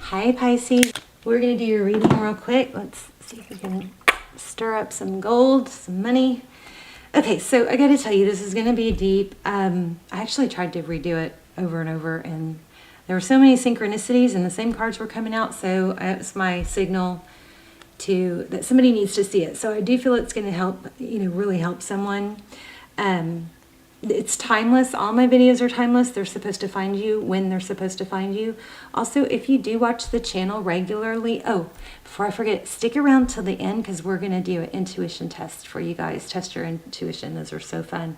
Hi Pisces, we're going to do your reading real quick. Let's see if we can stir up some gold, some money. Okay, so I got to tell you, this is going to be deep. I actually tried to redo it over and over, and there were so many synchronicities and the same cards were coming out, so it's my signal that somebody needs to see it. So I do feel it's going to help, really help someone. It's timeless. All my videos are timeless. They're supposed to find you when they're supposed to find you. Also, if you do watch the channel regularly, before I forget, stick around till the end because we're going to do an intuition test for you guys. Test your intuition. Those are so fun.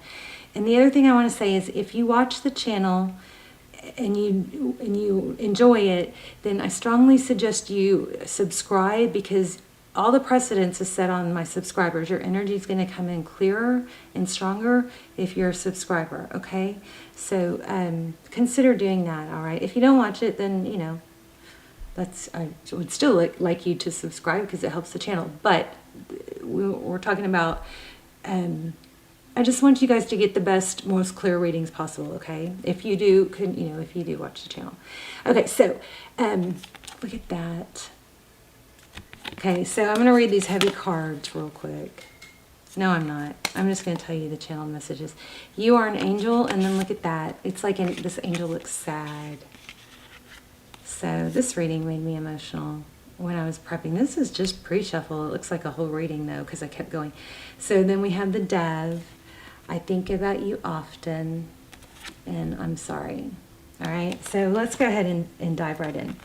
And the other thing I want to say is if you watch the channel and you enjoy it, then I strongly suggest you subscribe because all the precedence is set on my subscribers. Your energy is going to come in clearer and stronger if you're a subscriber, okay? So consider doing that, all right? If you don't watch it, then, I would still like you to subscribe because it helps the channel. But we're talking about, I just want you guys to get the best, most clear readings possible, okay? If you do, if you do watch the channel. Okay, so look at that. Okay, so I'm going to read these heavy cards real quick. No, I'm not. I'm just going to tell you the channel messages. You are an angel, and then look at that. It's like this angel looks sad. So this reading made me emotional when I was prepping. This is just pre-shuffle. It looks like a whole reading, though, because I kept going. So then we have the dove. I think about you often, and I'm sorry. All right, so let's go ahead and dive right in.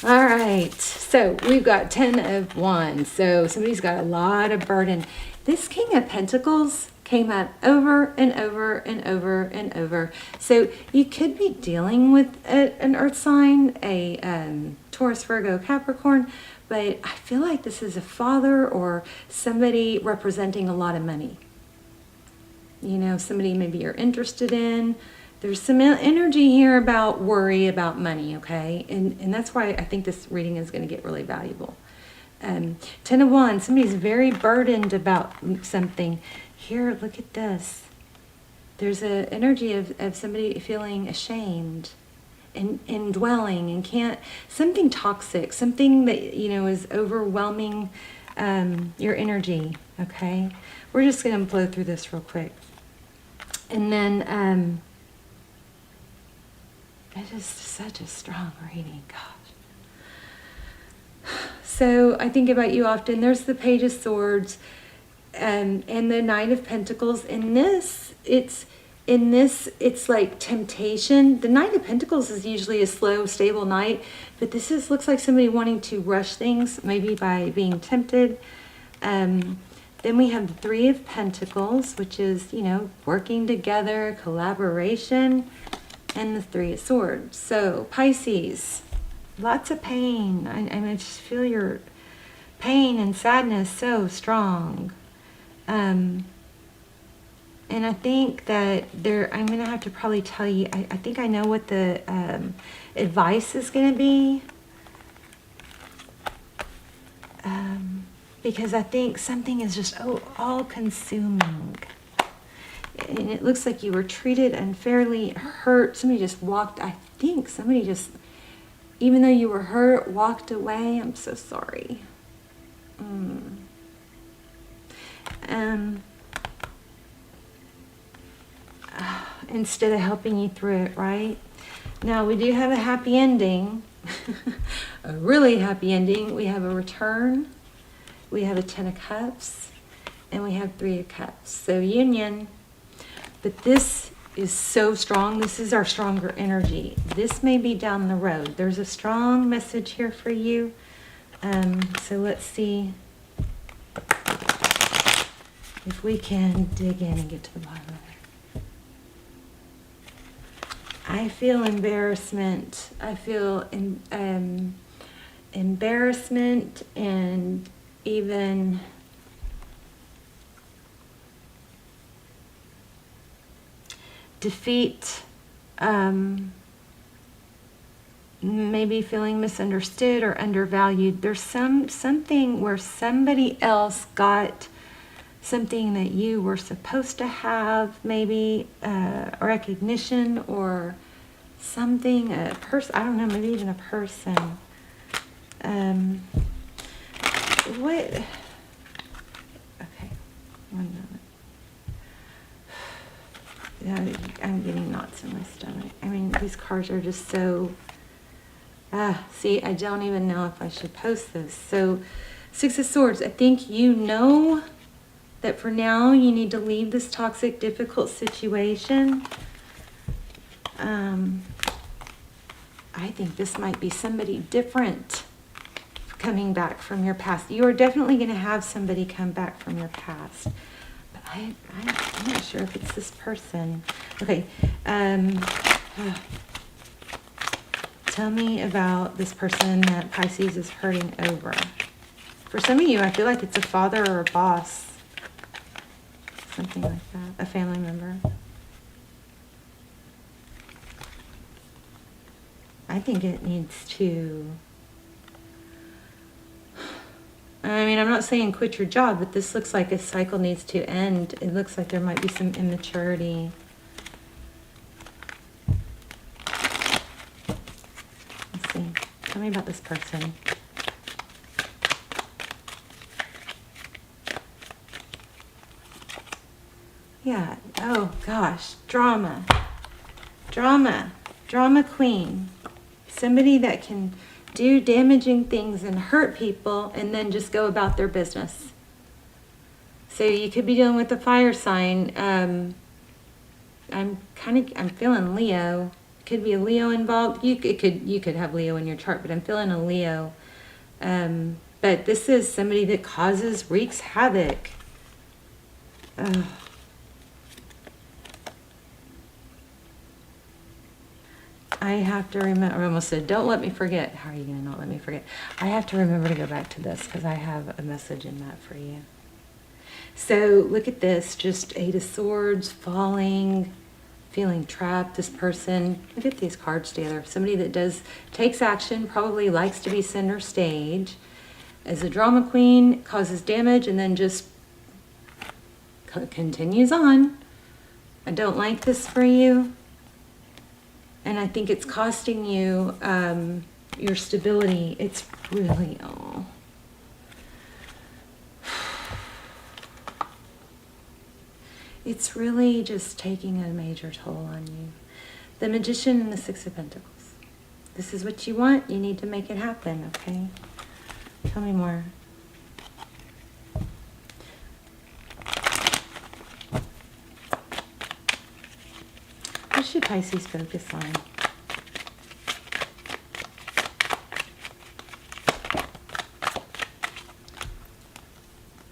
All right, so we've got 10 of Wands. So somebody's got a lot of burden. This King of Pentacles came up over and over and over and over. So you could be dealing with an earth sign, a Taurus, Virgo, Capricorn, but I feel like this is a father or somebody representing a lot of money. Somebody maybe you're interested in. There's some energy here about worry about money, okay? And that's why I think this reading is going to get really valuable. 10 of Wands, somebody's very burdened about something. Here, look at this. There's an energy of somebody feeling ashamed and dwelling and can't, something toxic, something that, is overwhelming your energy, okay? We're just going to blow through this real quick. And then, it is such a strong reading, gosh. So I think about you often. There's the Page of Swords and the Knight of Pentacles. It's like temptation. The Knight of Pentacles is usually a slow, stable knight, but this looks like somebody wanting to rush things, maybe by being tempted. Then we have the Three of Pentacles, which is, working together, collaboration. And the Three of Swords. So Pisces, lots of pain. I just feel your pain and sadness so strong. And I think that I'm going to have to probably tell you, I think I know what the advice is going to be. Because I think something is just all-consuming. And it looks like you were treated unfairly, hurt. Somebody just walked, I think somebody just, even though you were hurt, walked away. I'm so sorry. Instead of helping you through it, right? Now, we do have a happy ending, a really happy ending. We have a return. We have a 10 of Cups, and we have 3 of Cups. So union. But this is so strong. This is our stronger energy. This may be down the road. There's a strong message here for you. So let's see if we can dig in and get to the bottom of it. I feel embarrassment. I feel embarrassment and even defeat, maybe feeling misunderstood or undervalued. There's something where somebody else got something that you were supposed to have, maybe recognition or something, a person, I don't know, maybe even a person. What? Okay, 1 moment. Yeah, I'm getting knots in my stomach. I mean, these cards are just so, see, I don't even know if I should post this. So, Six of Swords, I think you know that for now you need to leave this toxic, difficult situation. I think this might be somebody different coming back from your past. You are definitely going to have somebody come back from your past. But I'm not sure if it's this person. Okay. Tell me about this person that Pisces is hurting over. For some of you, I feel like it's a father or a boss. Something like that. A family member. I think it needs to... I mean, I'm not saying quit your job, but this looks like a cycle needs to end. It looks like there might be some immaturity. Let's see. Tell me about this person. Yeah. Oh, gosh. Drama. Drama. Drama queen. Somebody that can do damaging things and hurt people and then just go about their business. So you could be dealing with a fire sign. I'm feeling Leo. Could be a Leo involved. You could have Leo in your chart, but I'm feeling a Leo. But this is somebody that wreaks havoc. I have to remember, I almost said, don't let me forget. How are you going to not let me forget? I have to remember to go back to this because I have a message in that for you. So look at this, just 8 of Swords, falling, feeling trapped, this person. Look at these cards together. Somebody that takes action, probably likes to be center stage. As a drama queen, causes damage and then just continues on. I don't like this for you. And I think it's costing you your stability. It's really, it's really just taking a major toll on you. The Magician and the 6 of Pentacles. This is what you want. You need to make it happen, okay? Tell me more. What should Pisces focus on?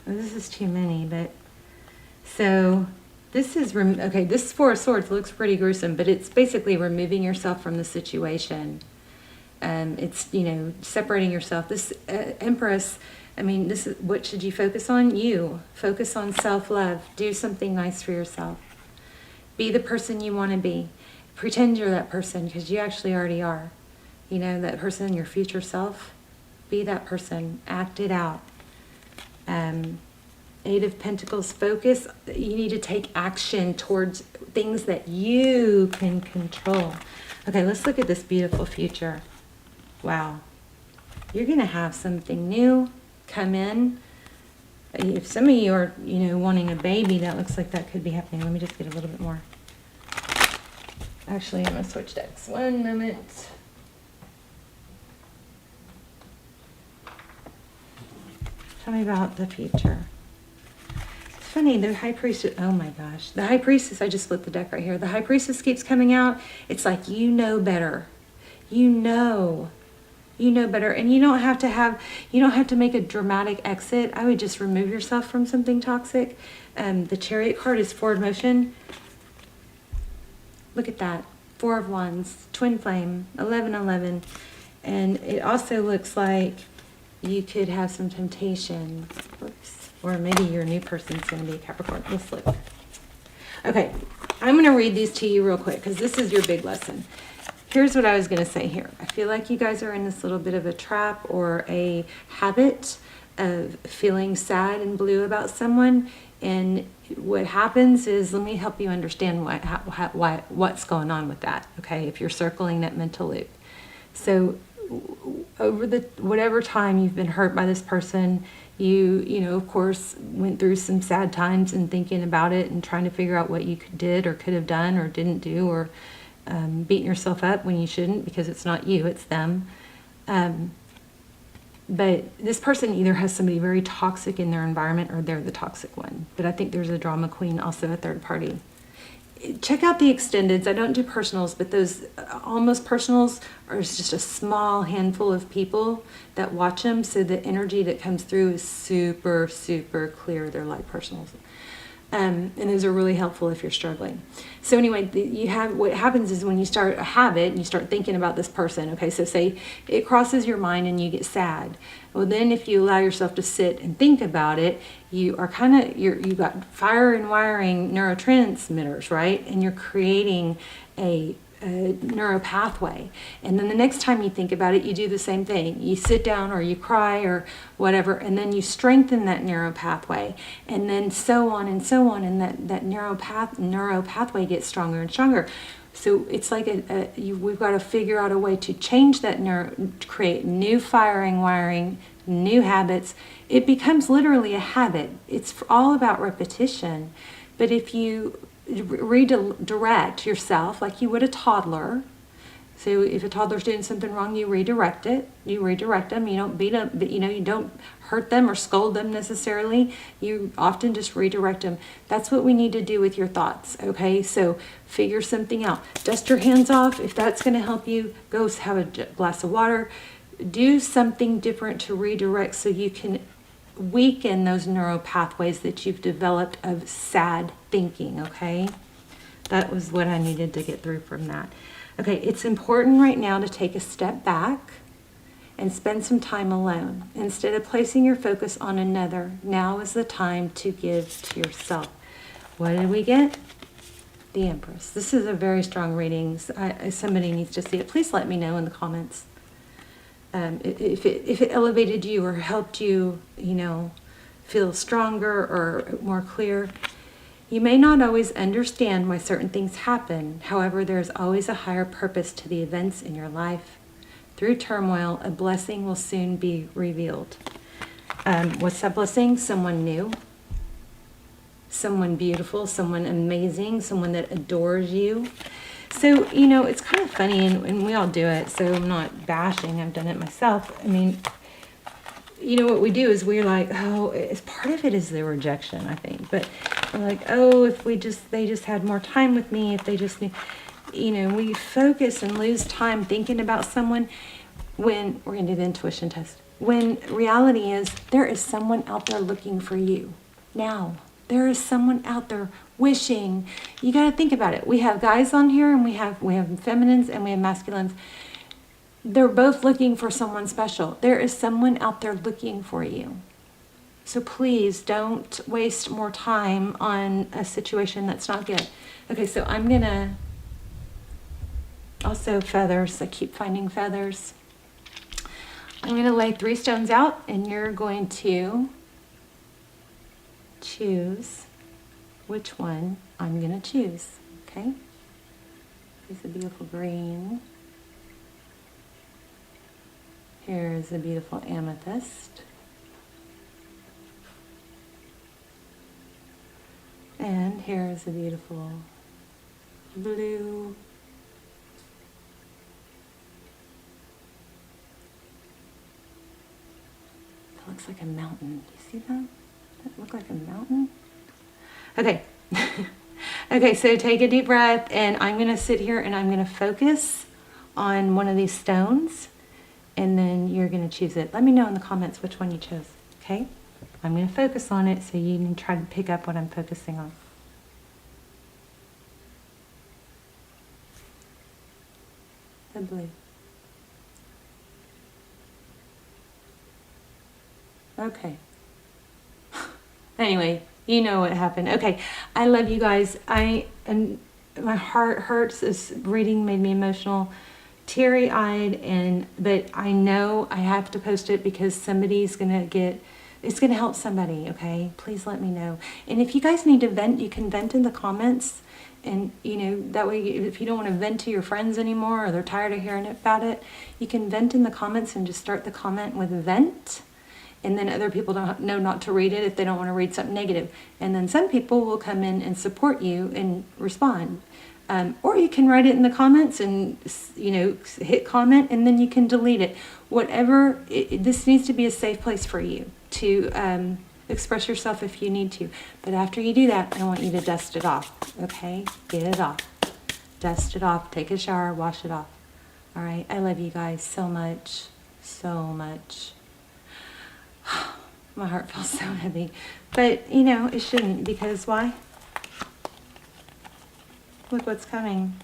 Well, this is too many, but so this is, okay, this 4 of Swords looks pretty gruesome, but it's basically removing yourself from the situation. It's, separating yourself. This Empress, I mean, this is, what should you focus on? You. Focus on self-love. Do something nice for yourself. Be the person you want to be. Pretend you're that person because you actually already are. That person, your future self. Be that person. Act it out. 8 of Pentacles, focus. You need to take action towards things that you can control. Okay, let's look at this beautiful future. Wow. You're going to have something new come in. If some of you are, wanting a baby, that looks like that could be happening. Let me just get a little bit more. Actually, I'm going to switch decks. 1 moment. Tell me about the future. It's funny, the High Priestess, oh my gosh. The High Priestess, I just flipped the deck right here. The High Priestess keeps coming out. It's like, you know better. You know better, and you don't have to make a dramatic exit. I would just remove yourself from something toxic. The Chariot card is forward motion. Look at that. 4 of Wands, twin flame, 11-11. And it also looks like you could have some temptation. Whoops. Or maybe your new person's going to be a Capricorn. Let's look. Okay, I'm going to read these to you real quick because this is your big lesson. Here's what I was going to say here. I feel like you guys are in this little bit of a trap or a habit of feeling sad and blue about someone, and what happens is, let me help you understand what's going on with that, okay, if you're circling that mental loop. So over the whatever time you've been hurt by this person, you know, of course, went through some sad times and thinking about it and trying to figure out what you did or could have done or didn't do, or beating yourself up when you shouldn't, because it's not you, it's them. But this person either has somebody very toxic in their environment, or they're the toxic one. But I think there's a drama queen, also a third party. Check out the extendeds. I don't do personals, but those almost personals are just a small handful of people that watch them. So the energy that comes through is super, super clear. They're like personals. And those are really helpful if you're struggling. So anyway, what happens is when you start a habit and you start thinking about this person, okay, so say it crosses your mind and you get sad. Well, then if you allow yourself to sit and think about it, you are you've got fire and wiring neurotransmitters, right? And you're creating a neural pathway. And then the next time you think about it, you do the same thing. You sit down or you cry or whatever, and then you strengthen that neural pathway, and then so on and so on, and that neural pathway gets stronger and stronger. So it's like we've got to figure out a way to change that create new wiring, new habits. It becomes literally a habit. It's all about repetition. But if you redirect yourself like you would a toddler. So if a toddler's doing something wrong, you redirect it. You redirect them. You don't beat them, but you don't hurt them or scold them necessarily. You often just redirect them. That's what we need to do with your thoughts, okay? So figure something out. Dust your hands off. If that's going to help you, go have a glass of water. Do something different to redirect so you can weaken those neural pathways that you've developed of sad thinking, okay? That was what I needed to get through from that. Okay, it's important right now to take a step back and spend some time alone. Instead of placing your focus on another, now is the time to give to yourself. What did we get? The Empress. This is a very strong reading. Somebody needs to see it. Please let me know in the comments. If it elevated you or helped you, feel stronger or more clear. You may not always understand why certain things happen. However, there is always a higher purpose to the events in your life. Through turmoil, a blessing will soon be revealed. What's that blessing? Someone new, someone beautiful, someone amazing, someone that adores you. So, it's kind of funny, and we all do it, so I'm not bashing. I've done it myself. I mean, what we do is we're like, oh, it's part of it is the rejection, I think. But we're like, oh, if they just had more time with me, if they just knew, we focus and lose time thinking about someone when we're going to do the intuition test. When reality is there is someone out there looking for you now. There is someone out there wishing. You got to think about it. We have guys on here, and we have feminines and we have masculines. They're both looking for someone special. There is someone out there looking for you. So please don't waste more time on a situation that's not good. Okay, so I'm going to also feathers. I keep finding feathers. I'm going to lay 3 stones out, and you're going to choose which one I'm going to choose. Okay? Here's a beautiful green. Here is a beautiful amethyst. And here is a beautiful blue. That looks like a mountain. You see that? Does that look like a mountain? Okay. Okay, so take a deep breath, and I'm going to sit here and I'm going to focus on one of these stones. And then you're going to choose it. Let me know in the comments which one you chose, okay? I'm going to focus on it so you can try to pick up what I'm focusing on. The blue. Okay. Anyway, you know what happened. Okay, I love you guys. My heart hurts. This reading made me emotional. Teary-eyed, but I know I have to post it because somebody's going to get it's going to help somebody, okay? Please let me know. And if you guys need to vent, you can vent in the comments. And, that way, if you don't want to vent to your friends anymore or they're tired of hearing about it, you can vent in the comments and just start the comment with vent. And then other people don't know not to read it if they don't want to read something negative. And then some people will come in and support you and respond. Or you can write it in the comments and, hit comment, and then you can delete it. Whatever, this needs to be a safe place for you to express yourself if you need to. But after you do that, I want you to dust it off, okay? Get it off. Dust it off. Take a shower. Wash it off. All right? I love you guys so much. So much. My heart feels so heavy. But, it shouldn't, because why? Look what's coming.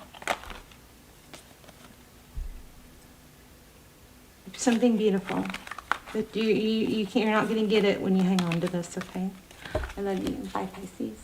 Something beautiful. But you're not going to get it when you hang on to this, okay? I love you. Bye, Pisces.